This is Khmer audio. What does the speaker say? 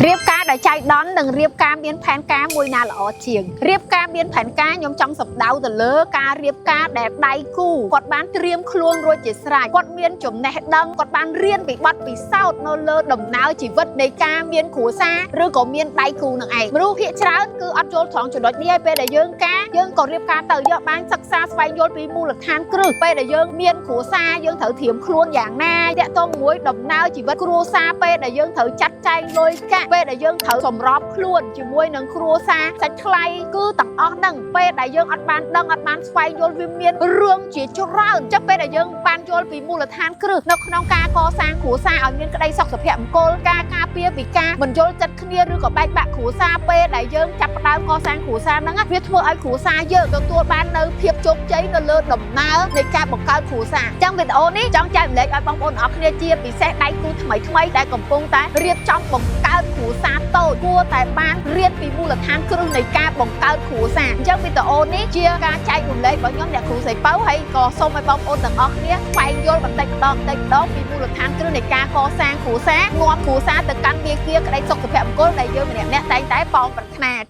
រៀបការដែលចៃដន្យនិងរៀបការមានផែនការមួយណាល្អជាងរៀបការមានផែនការខ្ញុំចង់សម្ដៅទៅលើការរៀបការដែលដៃគូគាត់បានត្រៀមខ្លួនរួចជាស្រេចគាត់មានចំណេះដឹងគាត់បានរៀនពីបទពិសោធន៍នៅលើដំណើរជីវិតនៃការមានគ្រួសារឬក៏មានដៃគូនឹងឯងមនុស្សភាគច្រើនគឺអត់យល់ត្រង់ចំណុចនេះហើយពេលដែលយើងក៏រៀបការទៅយកបានសិក្សាស្វែងយល់ពីមូលដ្ឋានគ្រឹះពេលដែលយើងមានគ្រួសារយើងត្រូវត្រៀមខ្លួនយ៉ាងណាតាក់ទងមួយដំណើរជីវិតគ្រួសារពេលដែលយើងត្រូវចាត់ចែងលុយកាក់ពេលដែលយើងត្រូវសម្របខ្លួនជាមួយនឹងគ្រួសារសាច់ថ្លៃគឺទាំងអស់ហ្នឹងពេលដែលយើងអត់បានដឹងអត់បានស្វែងយល់វាមានរឿងជាច្រើនចឹងពេលដែលយើងបានយល់ពីមូលដ្ឋានគ្រឹះនៅក្នុងការកសាងគ្រួសារឲ្យមានក្តីសុខសុភមង្គលការការពារពីការមិនយល់ចិត្តគ្នាឬក៏បែកបាក់គ្រួសារពេលដែលយើងចាប់ផ្ដើមកសាងគ្រួសារហ្នឹងវាធ្វើឲ្យគ្រួសារយើងទទួលបាននៅភាពជោគជ័យនៅលើដំណើរនៃការបង្កើតគ្រួសារអញ្ចឹងវីដេអូនេះចង់ចែករំលែកឲ្យបងប្អូនអរគ្នាជាពិសេសដៃគូថ្មីដែលកំពុងតែរៀបចំបង្កើតគ្រួសារតូចគួរតែបានរៀនពីមូលដ្ឋានគ្រឹះនៃការបង្កើតគ្រួសារអញ្ចឹងវីដេអូនេះជាការចែករំលែករបស់ខ្ញុំអ្នកគ្រូសីពៅហើយក៏សូមឲ្យបងប្អូនទាំងអស់គ្នាស្វែងយល់បន្តិចម្ដងពីមូលដ្ឋានគ្រឹះនៃការកសាងគ្រួសារនាំគ្រួសារទៅកាន់មាគ៌ាក្តីសុខសុភមង្គលដែលយើងម្នាក់តែងតែប៉ងប្រាថ្នា